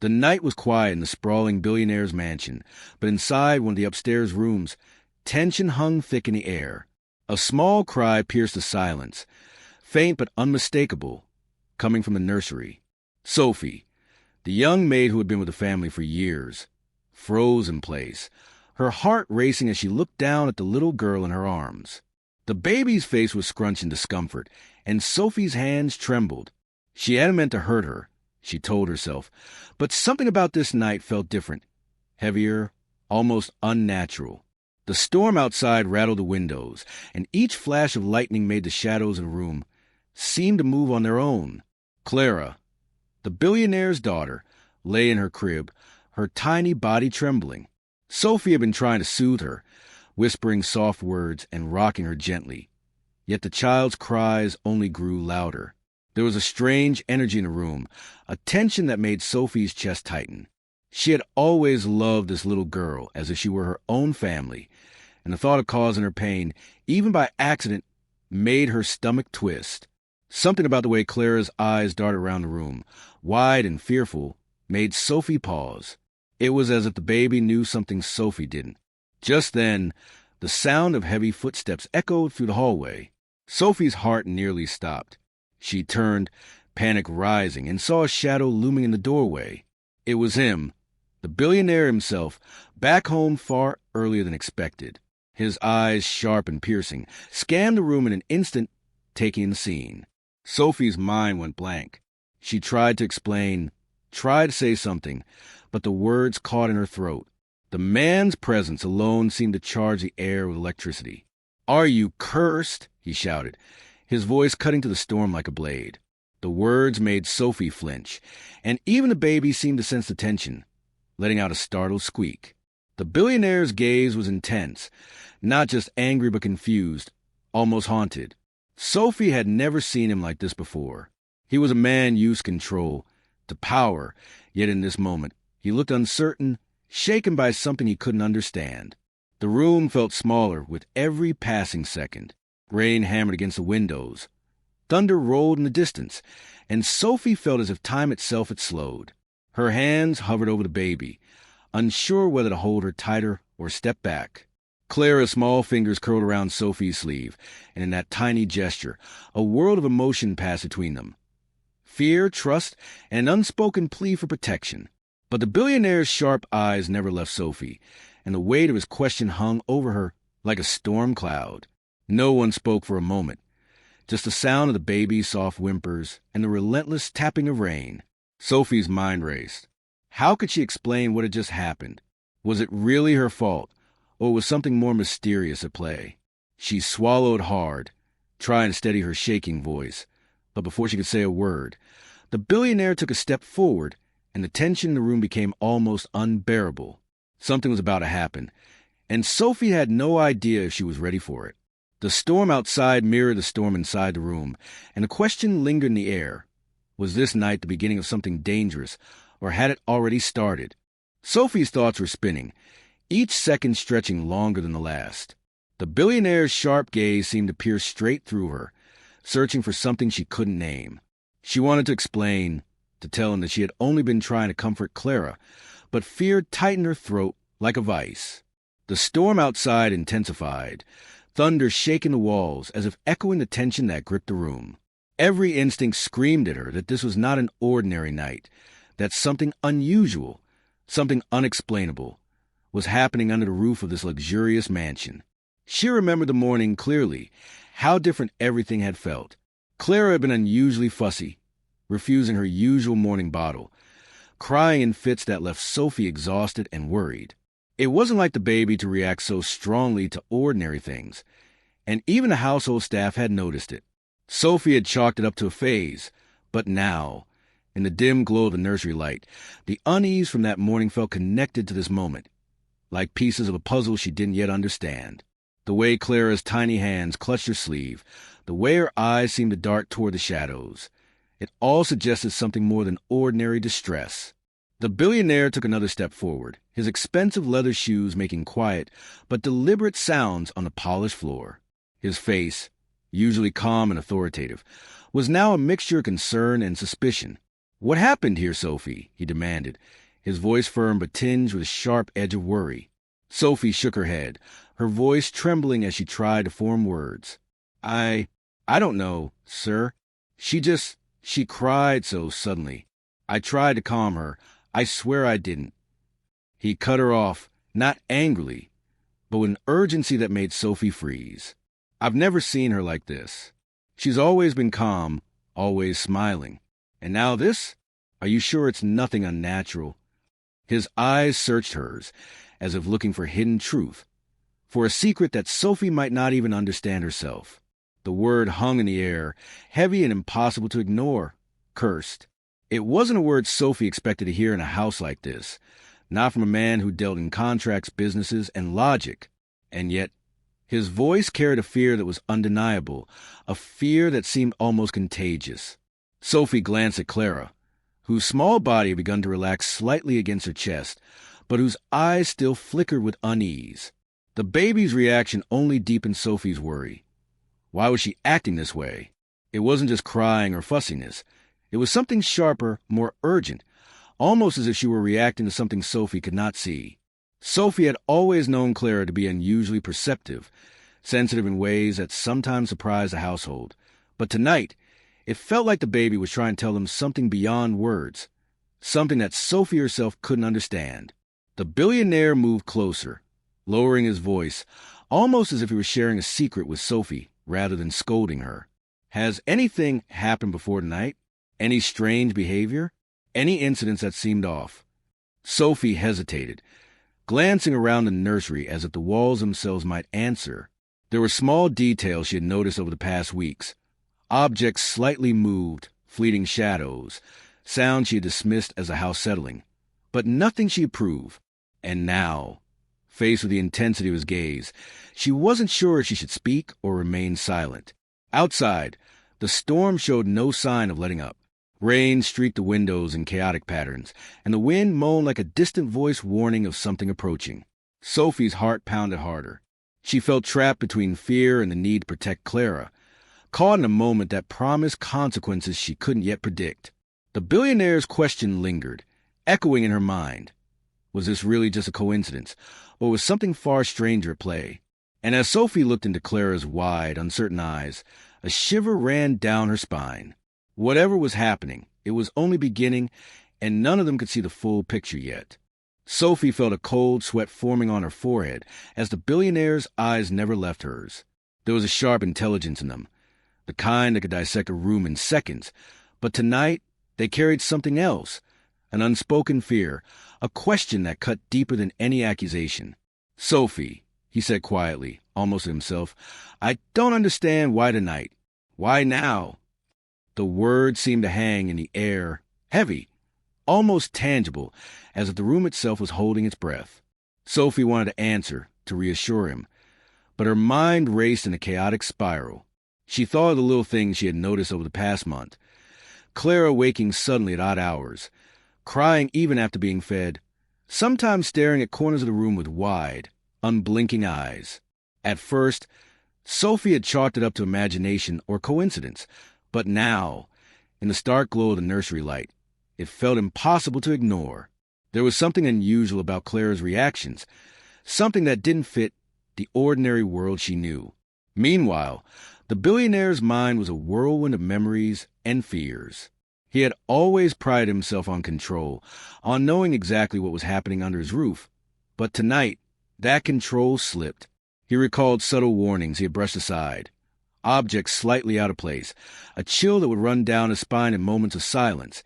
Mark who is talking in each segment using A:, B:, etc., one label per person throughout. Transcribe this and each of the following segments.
A: The night was quiet in the sprawling billionaire's mansion, but inside one of the upstairs rooms, tension hung thick in the air. A small cry pierced the silence, faint but unmistakable, coming from the nursery. Sophie, the young maid who had been with the family for years, froze in place, her heart racing as she looked down at the little girl in her arms. The baby's face was scrunched in discomfort, and Sophie's hands trembled. She hadn't meant to hurt her, she told herself, but something about this night felt different, heavier, almost unnatural. The storm outside rattled the windows, and each flash of lightning made the shadows in the room seem to move on their own. Clara, the billionaire's daughter, lay in her crib, her tiny body trembling. Sophie had been trying to soothe her, whispering soft words and rocking her gently. Yet the child's cries only grew louder. There was a strange energy in the room, a tension that made Sophie's chest tighten. She had always loved this little girl as if she were her own family, and the thought of causing her pain, even by accident, made her stomach twist. Something about the way Clara's eyes darted around the room, wide and fearful, made Sophie pause. It was as if the baby knew something Sophie didn't. Just then, the sound of heavy footsteps echoed through the hallway. Sophie's heart nearly stopped. She turned, panic rising, and saw a shadow looming in the doorway. It was him, the billionaire himself, back home far earlier than expected. His eyes, sharp and piercing, scanned the room in an instant, taking in the scene. Sophie's mind went blank. She tried to explain, tried to say something, but the words caught in her throat. The man's presence alone seemed to charge the air with electricity. "Are you cursed?" he shouted, his voice cutting to the storm like a blade. The words made Sophie flinch, and even the baby seemed to sense the tension, letting out a startled squeak. The billionaire's gaze was intense, not just angry but confused, almost haunted. Sophie had never seen him like this before. He was a man used to control, to power, yet in this moment, he looked uncertain, shaken by something he couldn't understand. The room felt smaller with every passing second. Rain hammered against the windows. Thunder rolled in the distance, and Sophie felt as if time itself had slowed. Her hands hovered over the baby, unsure whether to hold her tighter or step back. Clara's small fingers curled around Sophie's sleeve, and in that tiny gesture, a world of emotion passed between them. Fear, trust, and an unspoken plea for protection. But the billionaire's sharp eyes never left Sophie, and the weight of his question hung over her like a storm cloud. No one spoke for a moment, just the sound of the baby's soft whimpers and the relentless tapping of rain. Sophie's mind raced. How could she explain what had just happened? Was it really her fault, or was something more mysterious at play? She swallowed hard, trying to steady her shaking voice, but before she could say a word, the billionaire took a step forward, and the tension in the room became almost unbearable. Something was about to happen, and Sophie had no idea if she was ready for it. The storm outside mirrored the storm inside the room, and the question lingered in the air. Was this night the beginning of something dangerous, or had it already started? Sophie's thoughts were spinning, each second stretching longer than the last. The billionaire's sharp gaze seemed to pierce straight through her, searching for something she couldn't name. She wanted to explain, to tell him that she had only been trying to comfort Clara, but fear tightened her throat like a vice. The storm outside intensified, thunder shaking the walls as if echoing the tension that gripped the room. Every instinct screamed at her that this was not an ordinary night, that something unusual, something unexplainable, was happening under the roof of this luxurious mansion. She remembered the morning clearly, how different everything had felt. Clara had been unusually fussy, refusing her usual morning bottle, crying in fits that left Sophie exhausted and worried. It wasn't like the baby to react so strongly to ordinary things, and even the household staff had noticed it. Sophie had chalked it up to a phase, but now, in the dim glow of the nursery light, the unease from that morning felt connected to this moment, like pieces of a puzzle she didn't yet understand. The way Clara's tiny hands clutched her sleeve, the way her eyes seemed to dart toward the shadows, it all suggested something more than ordinary distress. The billionaire took another step forward, his expensive leather shoes making quiet but deliberate sounds on the polished floor. His face, usually calm and authoritative, was now a mixture of concern and suspicion. "What happened here, Sophie?" he demanded, his voice firm but tinged with a sharp edge of worry. Sophie shook her head, her voice trembling as she tried to form words. I don't know, sir. She cried so suddenly. I tried to calm her. I swear I didn't." He cut her off, not angrily, but with an urgency that made Sophie freeze. "I've never seen her like this. She's always been calm, always smiling. And now this? Are you sure it's nothing unnatural?" His eyes searched hers, as if looking for hidden truth, for a secret that Sophie might not even understand herself. The word hung in the air, heavy and impossible to ignore. Cursed. It wasn't a word Sophie expected to hear in a house like this, not from a man who dealt in contracts, businesses, and logic. And yet, his voice carried a fear that was undeniable, a fear that seemed almost contagious. Sophie glanced at Clara, whose small body had begun to relax slightly against her chest, but whose eyes still flickered with unease. The baby's reaction only deepened Sophie's worry. Why was she acting this way? It wasn't just crying or fussiness. It was something sharper, more urgent, almost as if she were reacting to something Sophie could not see. Sophie had always known Clara to be unusually perceptive, sensitive in ways that sometimes surprised the household. But tonight, it felt like the baby was trying to tell them something beyond words, something that Sophie herself couldn't understand. The billionaire moved closer, lowering his voice, almost as if he were sharing a secret with Sophie rather than scolding her. "Has anything happened before tonight? Any strange behavior? Any incidents that seemed off?" Sophie hesitated, glancing around the nursery as if the walls themselves might answer. There were small details she had noticed over the past weeks. Objects slightly moved, fleeting shadows, sounds she had dismissed as a house settling, but nothing she approved. And now, faced with the intensity of his gaze, she wasn't sure if she should speak or remain silent. Outside, the storm showed no sign of letting up. Rain streaked the windows in chaotic patterns, and the wind moaned like a distant voice warning of something approaching. Sophie's heart pounded harder. She felt trapped between fear and the need to protect Clara, caught in a moment that promised consequences she couldn't yet predict. The billionaire's question lingered, echoing in her mind. Was this really just a coincidence, or was something far stranger at play? And as Sophie looked into Clara's wide, uncertain eyes, a shiver ran down her spine. Whatever was happening, it was only beginning, and none of them could see the full picture yet. Sophie felt a cold sweat forming on her forehead as the billionaire's eyes never left hers. There was a sharp intelligence in them, the kind that could dissect a room in seconds, but tonight they carried something else, an unspoken fear, a question that cut deeper than any accusation. "Sophie," he said quietly, almost to himself, "I don't understand why tonight. Why now?" The word seemed to hang in the air, heavy, almost tangible, as if the room itself was holding its breath. Sophie wanted to answer, to reassure him, but her mind raced in a chaotic spiral. She thought of the little things she had noticed over the past month. Clara waking suddenly at odd hours, crying even after being fed, sometimes staring at corners of the room with wide, unblinking eyes. At first, Sophie had chalked it up to imagination or coincidence, but now, in the stark glow of the nursery light, it felt impossible to ignore. There was something unusual about Clara's reactions, something that didn't fit the ordinary world she knew. Meanwhile, the billionaire's mind was a whirlwind of memories and fears. He had always prided himself on control, on knowing exactly what was happening under his roof. But tonight, that control slipped. He recalled subtle warnings he had brushed aside, objects slightly out of place, a chill that would run down his spine in moments of silence,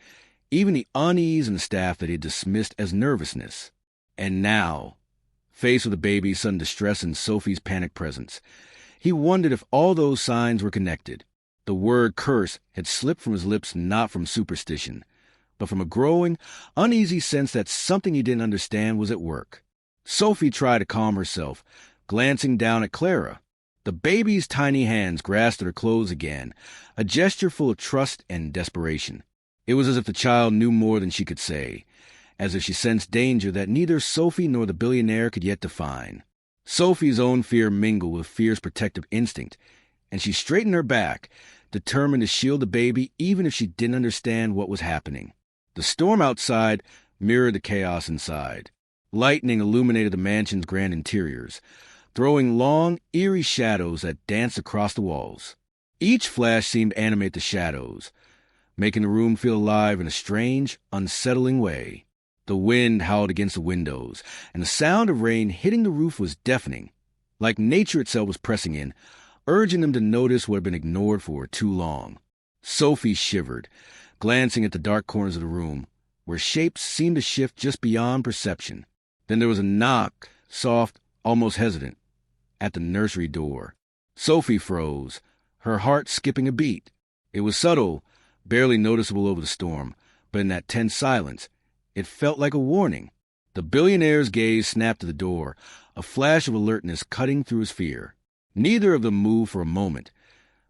A: even the unease in the staff that he had dismissed as nervousness. And now, faced with the baby's sudden distress and Sophie's panicked presence, he wondered if all those signs were connected. The word curse had slipped from his lips not from superstition, but from a growing, uneasy sense that something he didn't understand was at work. Sophie tried to calm herself, glancing down at Clara. The baby's tiny hands grasped at her clothes again, a gesture full of trust and desperation. It was as if the child knew more than she could say, as if she sensed danger that neither Sophie nor the billionaire could yet define. Sophie's own fear mingled with fear's protective instinct, and she straightened her back, determined to shield the baby even if she didn't understand what was happening. The storm outside mirrored the chaos inside. Lightning illuminated the mansion's grand interiors, throwing long, eerie shadows that danced across the walls. Each flash seemed to animate the shadows, making the room feel alive in a strange, unsettling way. The wind howled against the windows, and the sound of rain hitting the roof was deafening, like nature itself was pressing in, urging them to notice what had been ignored for too long. Sophie shivered, glancing at the dark corners of the room, where shapes seemed to shift just beyond perception. Then there was a knock, soft, almost hesitant, at the nursery door. Sophie froze, her heart skipping a beat. It was subtle, barely noticeable over the storm, but in that tense silence, it felt like a warning. The billionaire's gaze snapped to the door, a flash of alertness cutting through his fear. Neither of them moved for a moment,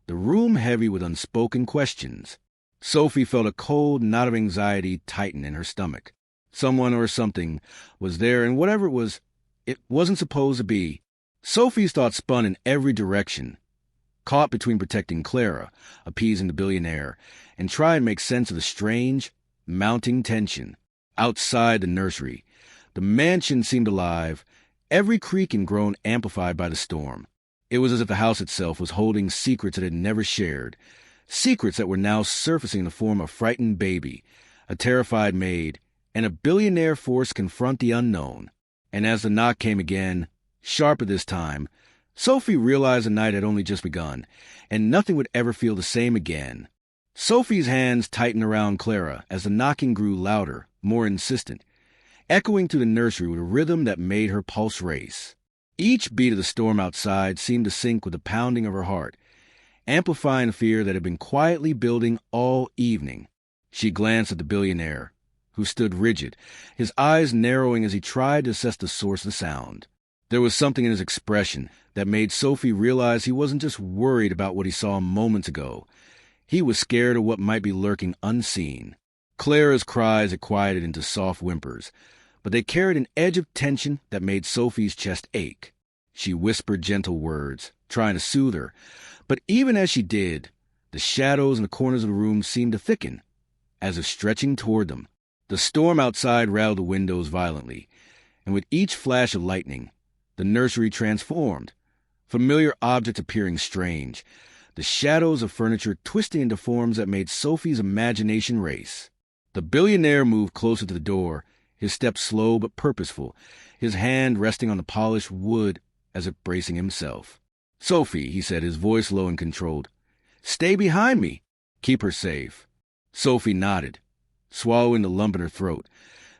A: the room heavy with unspoken questions. Sophie felt a cold knot of anxiety tighten in her stomach. Someone or something was there, and whatever it wasn't supposed to be. Sophie's thoughts spun in every direction, caught between protecting Clara, appeasing the billionaire, and trying to make sense of the strange, mounting tension. Outside the nursery, the mansion seemed alive, every creak and groan amplified by the storm. It was as if the house itself was holding secrets it had never shared, secrets that were now surfacing in the form of a frightened baby, a terrified maid, and a billionaire forced to confront the unknown. And as the knock came again, sharper this time, Sophie realized the night had only just begun, and nothing would ever feel the same again. Sophie's hands tightened around Clara as the knocking grew louder, more insistent, echoing through the nursery with a rhythm that made her pulse race. Each beat of the storm outside seemed to sync with the pounding of her heart, amplifying the fear that had been quietly building all evening. She glanced at the billionaire, who stood rigid, his eyes narrowing as he tried to assess the source of the sound. There was something in his expression that made Sophie realize he wasn't just worried about what he saw moments ago. He was scared of what might be lurking unseen. Clara's cries had quieted into soft whimpers, but they carried an edge of tension that made Sophie's chest ache. She whispered gentle words, trying to soothe her, but even as she did, the shadows in the corners of the room seemed to thicken, as if stretching toward them. The storm outside rattled the windows violently, and with each flash of lightning, the nursery transformed, familiar objects appearing strange, the shadows of furniture twisting into forms that made Sophie's imagination race. The billionaire moved closer to the door, his step slow but purposeful, his hand resting on the polished wood as if bracing himself. "Sophie," he said, his voice low and controlled, "stay behind me. Keep her safe." Sophie nodded, swallowing the lump in her throat,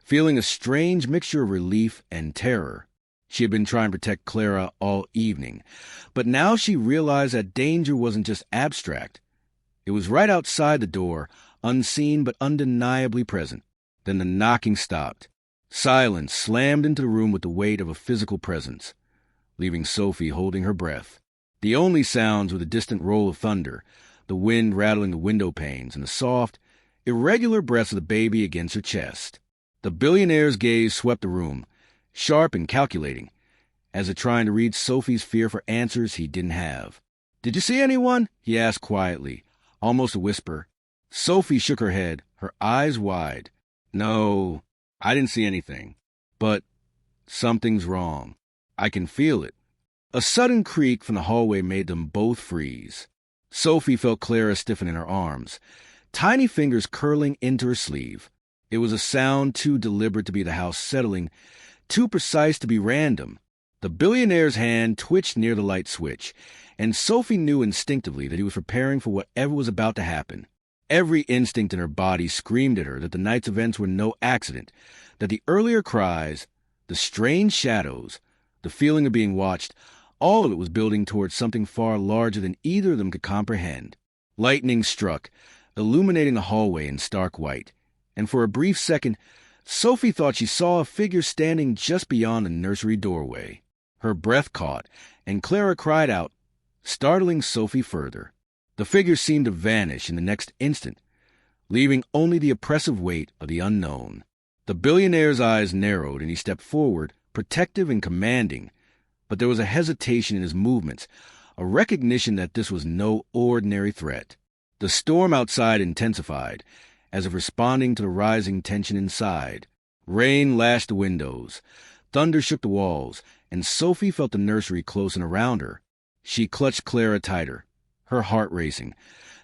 A: feeling a strange mixture of relief and terror. She had been trying to protect Clara all evening, but now she realized that danger wasn't just abstract. It was right outside the door, unseen but undeniably present. Then the knocking stopped. Silence slammed into the room with the weight of a physical presence, leaving Sophie holding her breath. The only sounds were the distant roll of thunder, the wind rattling the window panes, and the soft, irregular breaths of the baby against her chest. The billionaire's gaze swept the room, sharp and calculating, as if trying to read Sophie's fear for answers he didn't have. "Did you see anyone?" he asked quietly, almost a whisper. Sophie shook her head, her eyes wide. "No, I didn't see anything. But something's wrong. I can feel it." A sudden creak from the hallway made them both freeze. Sophie felt Clara stiffen in her arms, tiny fingers curling into her sleeve. It was a sound too deliberate to be the house settling, too precise to be random. The billionaire's hand twitched near the light switch, and Sophie knew instinctively that he was preparing for whatever was about to happen. Every instinct in her body screamed at her that the night's events were no accident, that the earlier cries, the strange shadows, the feeling of being watched, all of it was building towards something far larger than either of them could comprehend. Lightning struck, illuminating the hallway in stark white, and for a brief second, Sophie thought she saw a figure standing just beyond the nursery doorway. Her breath caught, and Clara cried out, startling Sophie further. The figure seemed to vanish in the next instant, leaving only the oppressive weight of the unknown. The billionaire's eyes narrowed, and he stepped forward, protective and commanding, but there was a hesitation in his movements, a recognition that this was no ordinary threat. The storm outside intensified, as if responding to the rising tension inside. Rain lashed the windows. Thunder shook the walls, and Sophie felt the nursery close and around her. She clutched Clara tighter, her heart racing,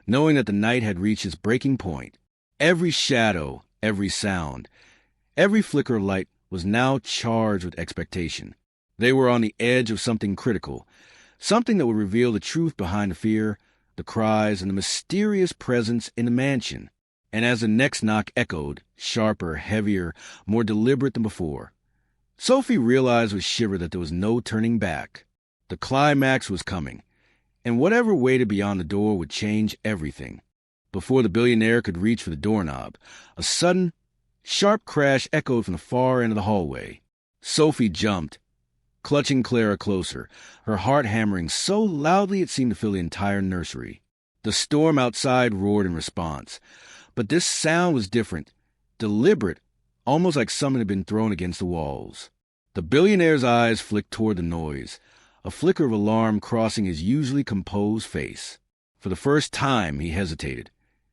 A: knowing that the night had reached its breaking point. Every shadow, every sound, every flicker of light was now charged with expectation. They were on the edge of something critical, something that would reveal the truth behind the fear, the cries, and the mysterious presence in the mansion. And as the next knock echoed, sharper, heavier, more deliberate than before, Sophie realized with a shiver that there was no turning back. The climax was coming, and whatever waited beyond the door would change everything. Before the billionaire could reach for the doorknob, a sudden, sharp crash echoed from the far end of the hallway. Sophie jumped, clutching Clara closer, her heart hammering so loudly it seemed to fill the entire nursery. The storm outside roared in response, but this sound was different, deliberate, almost like something had been thrown against the walls. The billionaire's eyes flicked toward the noise, a flicker of alarm crossing his usually composed face. For the first time, he hesitated,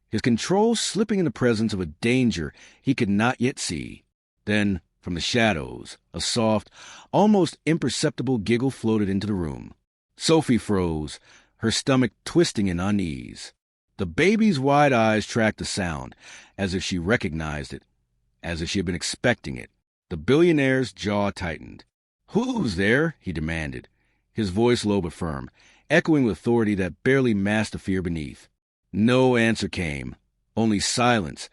A: his control slipping in the presence of a danger he could not yet see. Then, from the shadows, a soft, almost imperceptible giggle floated into the room. Sophie froze, her stomach twisting in unease. The baby's wide eyes tracked the sound, as if she recognized it, as if she had been expecting it. The billionaire's jaw tightened. "Who's there?" he demanded, his voice low but firm, echoing with authority that barely masked the fear beneath. No answer came, only silence,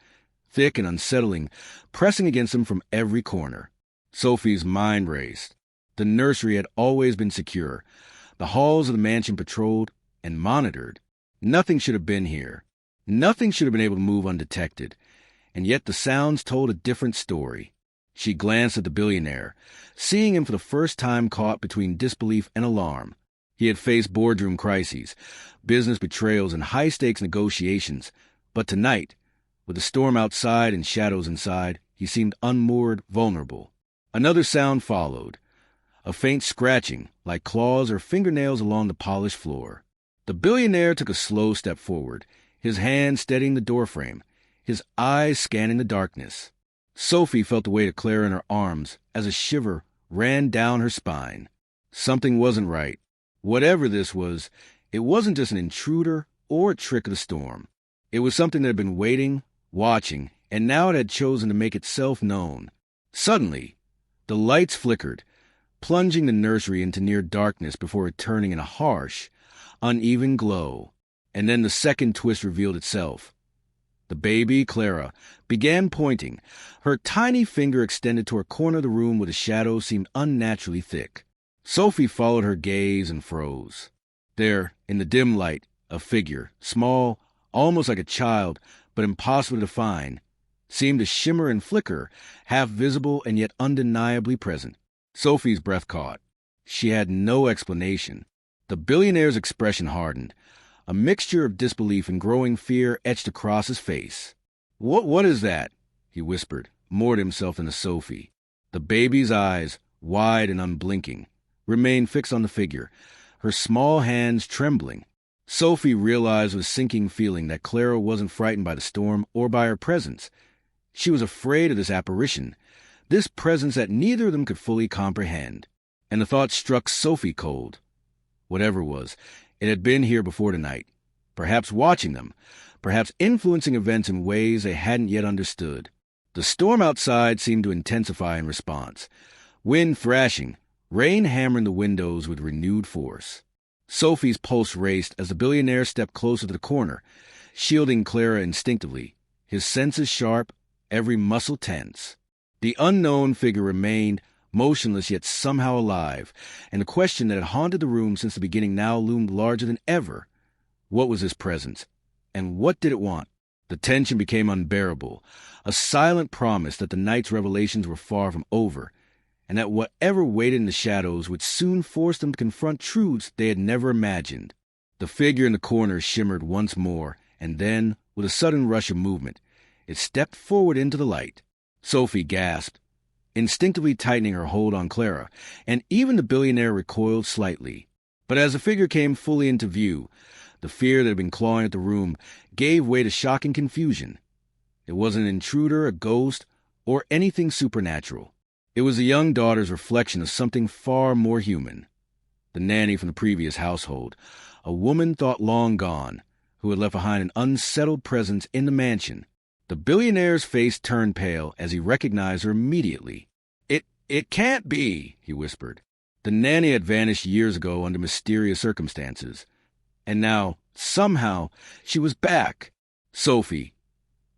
A: thick and unsettling, pressing against him from every corner. Sophie's mind raced. The nursery had always been secure, the halls of the mansion patrolled and monitored. Nothing should have been here. Nothing should have been able to move undetected. And yet the sounds told a different story. She glanced at the billionaire, seeing him for the first time caught between disbelief and alarm. He had faced boardroom crises, business betrayals, and high-stakes negotiations, but tonight, with the storm outside and shadows inside, he seemed unmoored, vulnerable. Another sound followed, a faint scratching, like claws or fingernails along the polished floor. The billionaire took a slow step forward, his hand steadying the doorframe, his eyes scanning the darkness. Sophie felt the weight of Clara in her arms as a shiver ran down her spine. Something wasn't right. Whatever this was, it wasn't just an intruder or a trick of the storm. It was something that had been waiting, watching, and now it had chosen to make itself known. Suddenly, the lights flickered, plunging the nursery into near darkness before returning in a harsh, uneven glow. And then the second twist revealed itself. The baby, Clara, began pointing, her tiny finger extended to a corner of the room where the shadows seemed unnaturally thick. Sophie followed her gaze and froze. There, in the dim light, a figure, small, almost like a child, but impossible to define, seemed to shimmer and flicker, half visible and yet undeniably present. Sophie's breath caught. She had no explanation. The billionaire's expression hardened. A mixture of disbelief and growing fear etched across his face. What is that?" he whispered, more to himself than to Sophie. The baby's eyes, wide and unblinking, remained fixed on the figure, her small hands trembling. Sophie realized with a sinking feeling that Clara wasn't frightened by the storm or by her presence. She was afraid of this apparition, this presence that neither of them could fully comprehend. And the thought struck Sophie cold. Whatever it was, it had been here before tonight, perhaps watching them, perhaps influencing events in ways they hadn't yet understood. The storm outside seemed to intensify in response, wind thrashing, rain hammering the windows with renewed force. Sophie's pulse raced as the billionaire stepped closer to the corner, shielding Clara instinctively, his senses sharp, every muscle tense. The unknown figure remained, motionless yet somehow alive, and the question that had haunted the room since the beginning now loomed larger than ever. What was this presence? And what did it want? The tension became unbearable, a silent promise that the night's revelations were far from over, and that whatever waited in the shadows would soon force them to confront truths they had never imagined. The figure in the corner shimmered once more, and then, with a sudden rush of movement, it stepped forward into the light. Sophie gasped, instinctively tightening her hold on Clara, and even the billionaire recoiled slightly. But as the figure came fully into view, the fear that had been clawing at the room gave way to shocking confusion. It wasn't an intruder, a ghost, or anything supernatural. It was the young daughter's reflection of something far more human. The nanny from the previous household, a woman thought long gone, who had left behind an unsettled presence in the mansion. The billionaire's face turned pale as he recognized her immediately. It can't be, he whispered. The nanny had vanished years ago under mysterious circumstances. And now, somehow, she was back. Sophie,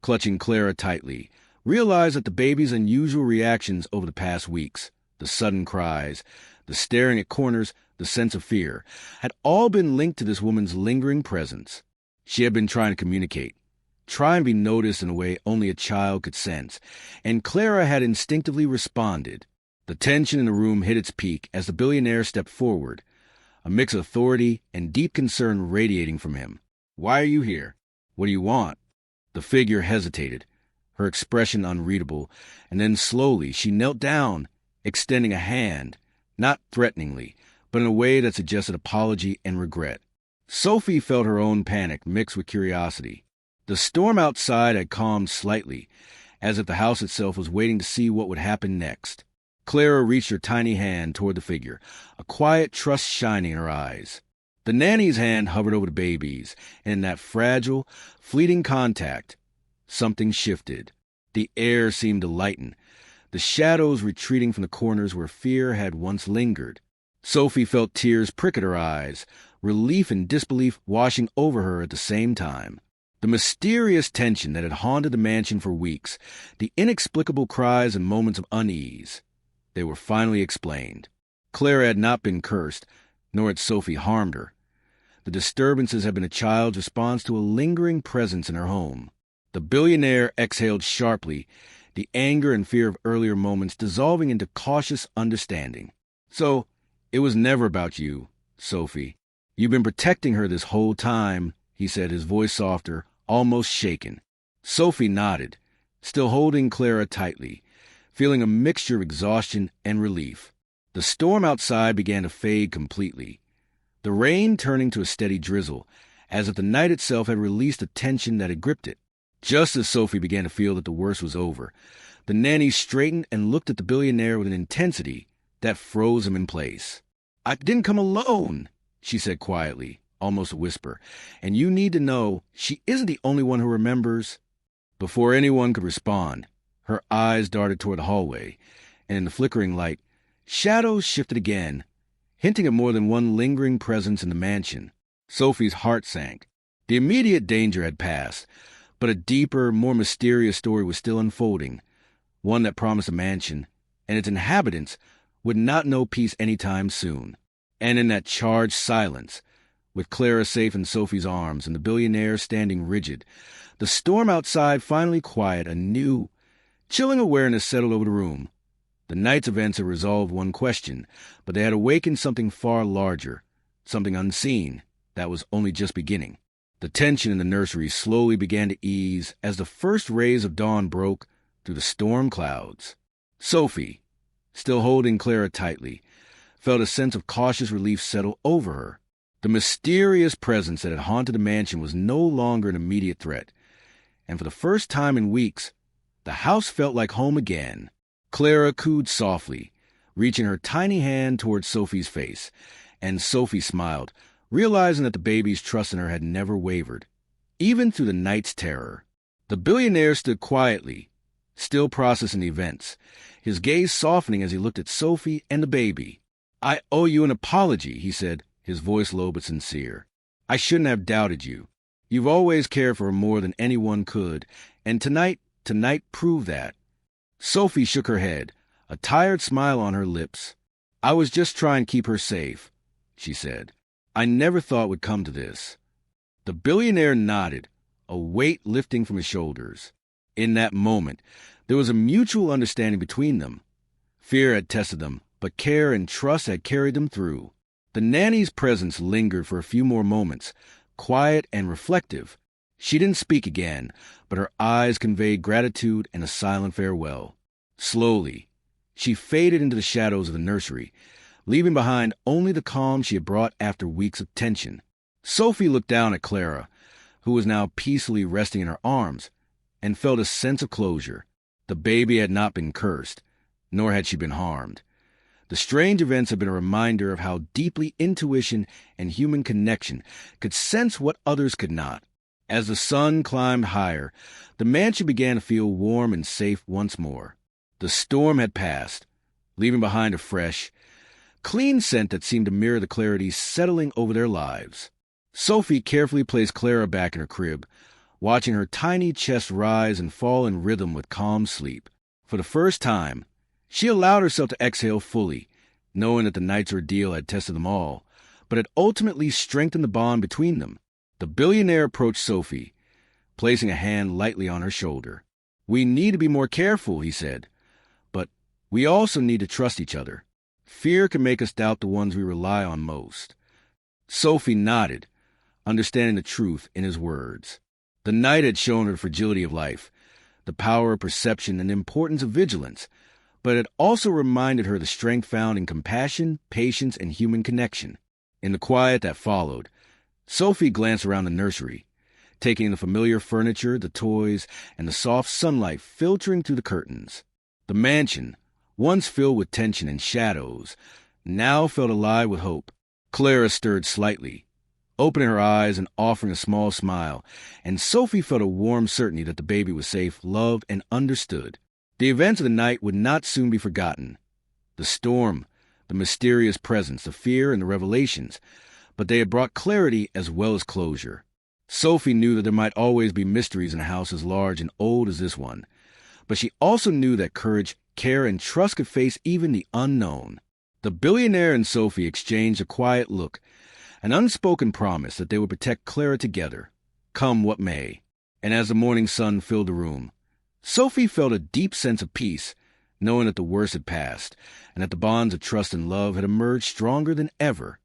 A: clutching Clara tightly, realized that the baby's unusual reactions over the past weeks, the sudden cries, the staring at corners, the sense of fear, had all been linked to this woman's lingering presence. She had been trying to communicate, trying to be noticed in a way only a child could sense, and Clara had instinctively responded. The tension in the room hit its peak as the billionaire stepped forward, a mix of authority and deep concern radiating from him. "Why are you here? What do you want?" The figure hesitated, her expression unreadable, and then slowly she knelt down, extending a hand, not threateningly, but in a way that suggested apology and regret. Sophie felt her own panic mixed with curiosity. The storm outside had calmed slightly, as if the house itself was waiting to see what would happen next. Clara reached her tiny hand toward the figure, a quiet trust shining in her eyes. The nanny's hand hovered over the baby's, and in that fragile, fleeting contact, something shifted. The air seemed to lighten, the shadows retreating from the corners where fear had once lingered. Sophie felt tears prick at her eyes, relief and disbelief washing over her at the same time. The mysterious tension that had haunted the mansion for weeks, the inexplicable cries and moments of unease, they were finally explained. Clara had not been cursed, nor had Sophie harmed her. The disturbances had been a child's response to a lingering presence in her home. The billionaire exhaled sharply, the anger and fear of earlier moments dissolving into cautious understanding. "So, it was never about you, Sophie. You've been protecting her this whole time," he said, his voice softer, almost shaken. Sophie nodded, still holding Clara tightly, feeling a mixture of exhaustion and relief. The storm outside began to fade completely, the rain turning to a steady drizzle, as if the night itself had released the tension that had gripped it. Just as Sophie began to feel that the worst was over, the nanny straightened and looked at the billionaire with an intensity that froze him in place. "I didn't come alone," she said quietly, almost a whisper, "and you need to know she isn't the only one who remembers." Before anyone could respond, her eyes darted toward the hallway, and in the flickering light, shadows shifted again, hinting at more than one lingering presence in the mansion. Sophie's heart sank. The immediate danger had passed, but a deeper, more mysterious story was still unfolding, one that promised the mansion and its inhabitants would not know peace any time soon. And in that charged silence, with Clara safe in Sophie's arms and the billionaire standing rigid, the storm outside finally quieted. A new, chilling awareness settled over the room. The night's events had resolved one question, but they had awakened something far larger, something unseen, that was only just beginning. The tension in the nursery slowly began to ease as the first rays of dawn broke through the storm clouds. Sophie, still holding Clara tightly, felt a sense of cautious relief settle over her. The mysterious presence that had haunted the mansion was no longer an immediate threat, and for the first time in weeks, the house felt like home again. Clara cooed softly, reaching her tiny hand toward Sophie's face, and Sophie smiled, realizing that the baby's trust in her had never wavered, even through the night's terror. The billionaire stood quietly, still processing the events, his gaze softening as he looked at Sophie and the baby. "I owe you an apology," he said, his voice low but sincere. "I shouldn't have doubted you. You've always cared for her more than anyone could, and tonight proved that." Sophie shook her head, a tired smile on her lips. "I was just trying to keep her safe," she said. "I never thought it would come to this." The billionaire nodded, a weight lifting from his shoulders. In that moment, there was a mutual understanding between them. Fear had tested them, but care and trust had carried them through. The nanny's presence lingered for a few more moments, quiet and reflective. She didn't speak again, but her eyes conveyed gratitude and a silent farewell. Slowly, she faded into the shadows of the nursery, leaving behind only the calm she had brought after weeks of tension. Sophie looked down at Clara, who was now peacefully resting in her arms, and felt a sense of closure. The baby had not been cursed, nor had she been harmed. The strange events had been a reminder of how deeply intuition and human connection could sense what others could not. As the sun climbed higher, the mansion began to feel warm and safe once more. The storm had passed, leaving behind a fresh, clean scent that seemed to mirror the clarity settling over their lives. Sophie carefully placed Clara back in her crib, watching her tiny chest rise and fall in rhythm with calm sleep. For the first time, she allowed herself to exhale fully, knowing that the night's ordeal had tested them all, but had ultimately strengthened the bond between them. The billionaire approached Sophie, placing a hand lightly on her shoulder. "We need to be more careful," he said, "but we also need to trust each other. Fear can make us doubt the ones we rely on most." Sophie nodded, understanding the truth in his words. The night had shown her the fragility of life, the power of perception, and the importance of vigilance, but it also reminded her of the strength found in compassion, patience, and human connection. In the quiet that followed, Sophie glanced around the nursery, taking in the familiar furniture, the toys, and the soft sunlight filtering through the curtains. The mansion, once filled with tension and shadows, now felt alive with hope. Clara stirred slightly, opening her eyes and offering a small smile, and Sophie felt a warm certainty that the baby was safe, loved, and understood. The events of the night would not soon be forgotten. The storm, the mysterious presence, the fear, and the revelations, but they had brought clarity as well as closure. Sophie knew that there might always be mysteries in a house as large and old as this one, but she also knew that courage, care, and trust could face even the unknown. The billionaire and Sophie exchanged a quiet look, an unspoken promise that they would protect Clara together, come what may. And as the morning sun filled the room, Sophie felt a deep sense of peace, knowing that the worst had passed, and that the bonds of trust and love had emerged stronger than ever.